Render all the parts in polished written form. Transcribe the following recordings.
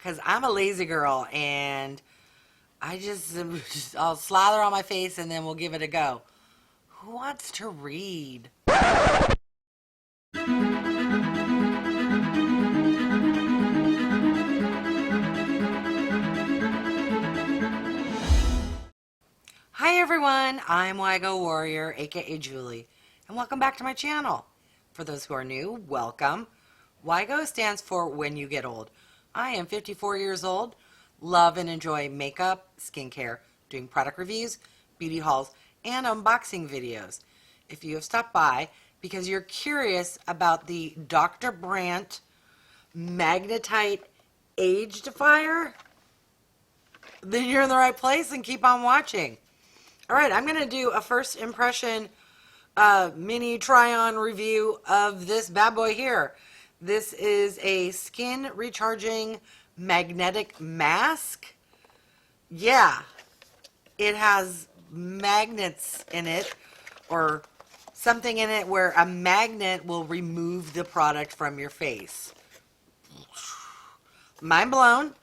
because I'm a lazy girl and I'll slather on my face and then we'll give it a go. Who wants to read? Hi everyone, I'm Wygo Warrior, aka Julie, and welcome back to my channel. For those who are new, welcome. Wygo stands for When You Get Old. I am 54 years old, love and enjoy makeup, skincare, doing product reviews, beauty hauls, and unboxing videos. If you have stopped by because you're curious about the Dr. Brandt Magnetight Age Defier, then you're in the right place and keep on watching. All right, I'm going to do a first impression mini try-on review of this bad boy here. This is a skin recharging magnetic mask. Yeah, it has magnets in it or something in it where a magnet will remove the product from your face. Mind blown.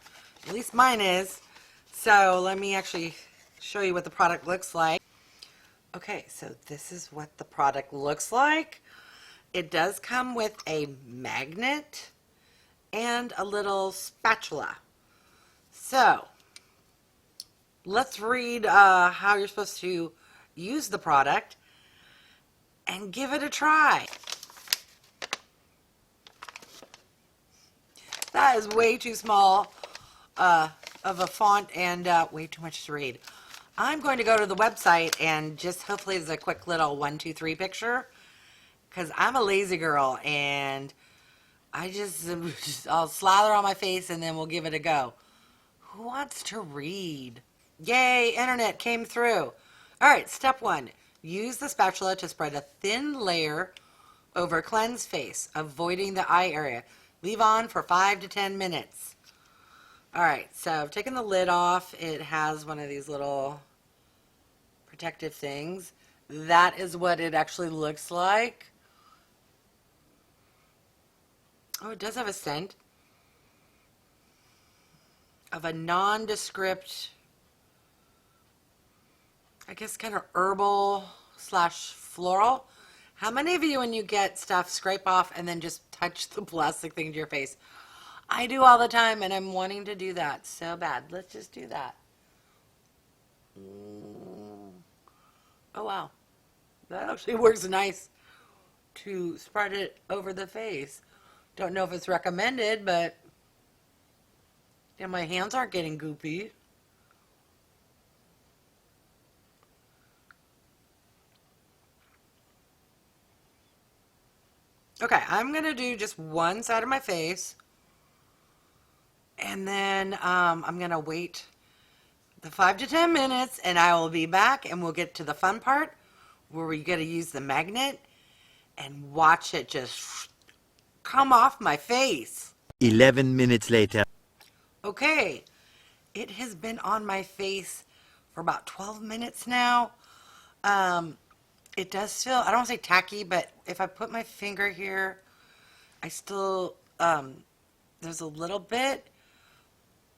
At least mine is. So let me actually show you what the product looks like. Okay, so this is what the product looks like. It does come with a magnet and a little spatula. So let's read how you're supposed to use the product and give it a try. That is way too small of a font and way too much to read. I'm going to go to the website and just hopefully there's a quick little 1, 2, 3 picture because I'm a lazy girl and I'll slather on my face and then we'll give it a go. Who wants to read? Yay, internet came through. All right, step 1. Use the spatula to spread a thin layer over cleansed face, avoiding the eye area. Leave on for 5 to 10 minutes. All right, so I've taken the lid off. It has one of these little protective things. That is what it actually looks like. Oh, it does have a scent of a nondescript, I guess kind of herbal slash floral. How many of you when you get stuff scrape off and then just touch the plastic thing to your face? I do all the time and I'm wanting to do that so bad. Let's just do that. Oh wow, that actually works nice to spread it over the face. Don't know if it's recommended, but yeah, my hands aren't getting goopy. Okay, I'm gonna do just one side of my face, and then I'm gonna wait the 5 to 10 minutes, and I will be back, and we'll get to the fun part where we get to use the magnet and watch it just come off my face. 11 minutes later. Okay, it has been on my face for about 12 minutes now. It does feel, I don't want to say tacky, but if I put my finger here, I still, there's a little bit,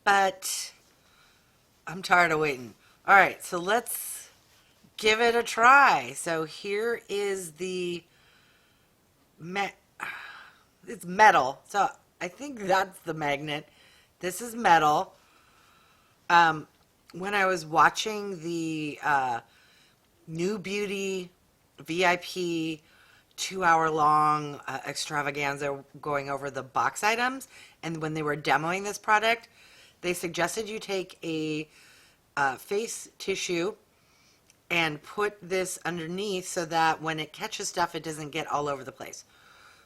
but I'm tired of waiting. All right, so let's give it a try. So here is the, it's metal. So I think that's the magnet. This is metal. When I was watching the New Beauty VIP 2-hour-long extravaganza going over the box items, and when they were demoing this product, they suggested you take a face tissue and put this underneath so that when it catches stuff, it doesn't get all over the place.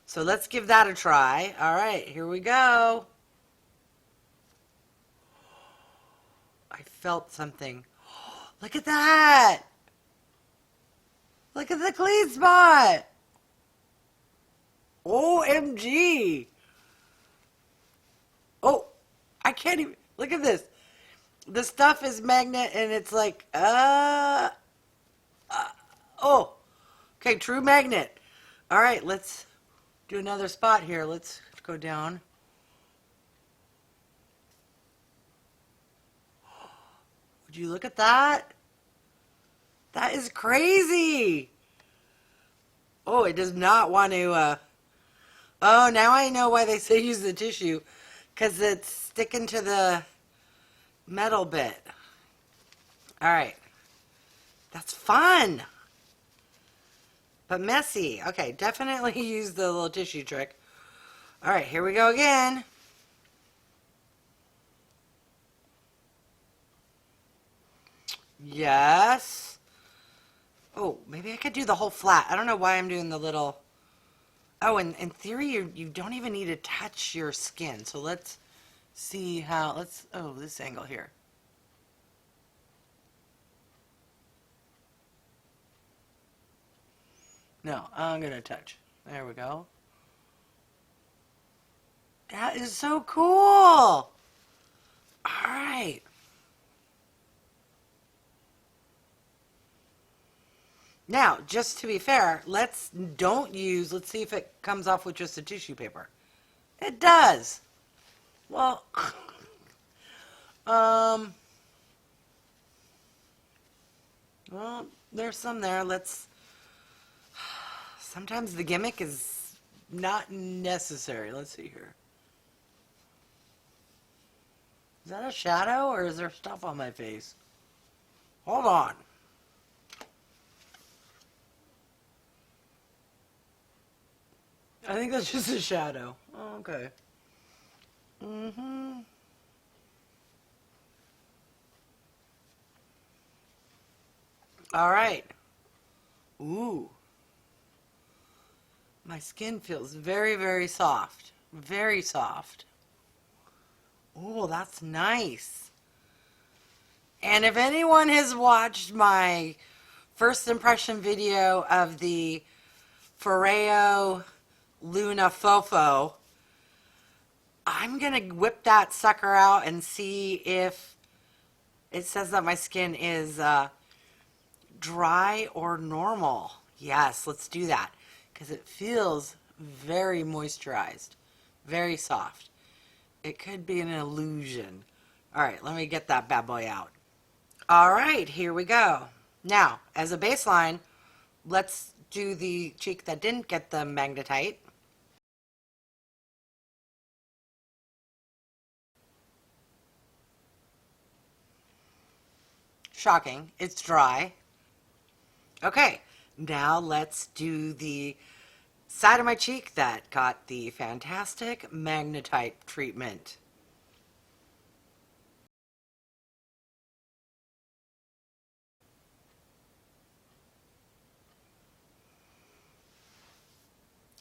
So let's give that a try. All right, here we go. I felt something. Look at that. Look at the clean spot. OMG. Oh, I can't even. Look at this. The stuff is magnet and it's like, oh. Okay, true magnet. All right, let's do another spot here. Let's go down. Did you look at that? That is crazy. Oh, it does not want to, oh, now I know why they say use the tissue. Because it's sticking to the metal bit. All right. That's fun. But messy. Okay, definitely use the little tissue trick. All right, here we go again. Yes. Oh, maybe I could do the whole flat. I don't know why I'm doing the little... Oh, and in theory, you don't even need to touch your skin. So let's see how... Oh, this angle here. No, I'm going to touch. There we go. That is so cool. All right. Now, just to be fair, let's see if it comes off with just a tissue paper. It does. Well, well, there's some there. Sometimes the gimmick is not necessary. Let's see here. Is that a shadow or is there stuff on my face? Hold on. I think that's just a shadow. Oh, okay. All right. Ooh. My skin feels very, very soft. Very soft. Oh, that's nice. And if anyone has watched my first impression video of the Foreo Luna Fofo, I'm going to whip that sucker out and see if it says that my skin is dry or normal. Yes, let's do that because it feels very moisturized, very soft. It could be an illusion. All right, let me get that bad boy out. All right, here we go. Now, as a baseline, let's do the cheek that didn't get the Magnetite. Shocking, it's dry. Okay, now let's do the side of my cheek that got the fantastic Magnetite treatment.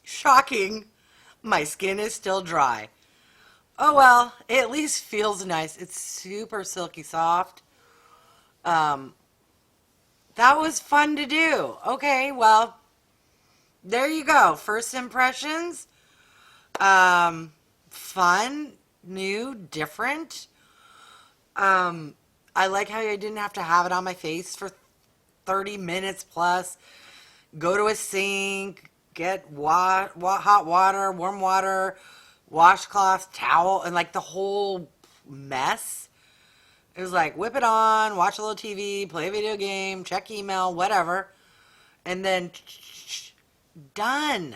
Shocking, my skin is still dry. Oh well, it at least feels nice. It's super silky soft. That was fun to do. Okay, well, there you go. First impressions. Fun, new, different. I like how I didn't have to have it on my face for 30 minutes plus. Go to a sink, get hot water, warm water, washcloth, towel, and like the whole mess. It was like whip it on, watch a little TV, play a video game, check email, whatever. And then done.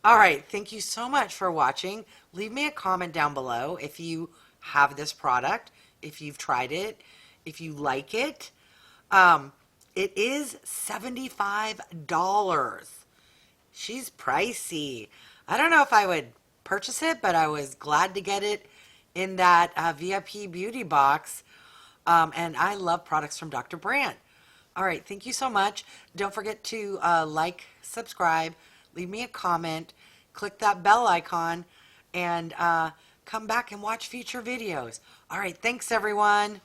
All right, thank you so much for watching. Leave me a comment down below if you have this product, if you've tried it, if you like it. It is $75. She's pricey. I don't know if I would purchase it, but I was glad to get it in that VIP beauty box. And I love products from Dr. Brandt. All right, thank you so much. Don't forget to like, subscribe, leave me a comment, click that bell icon, and come back and watch future videos. All right, thanks everyone.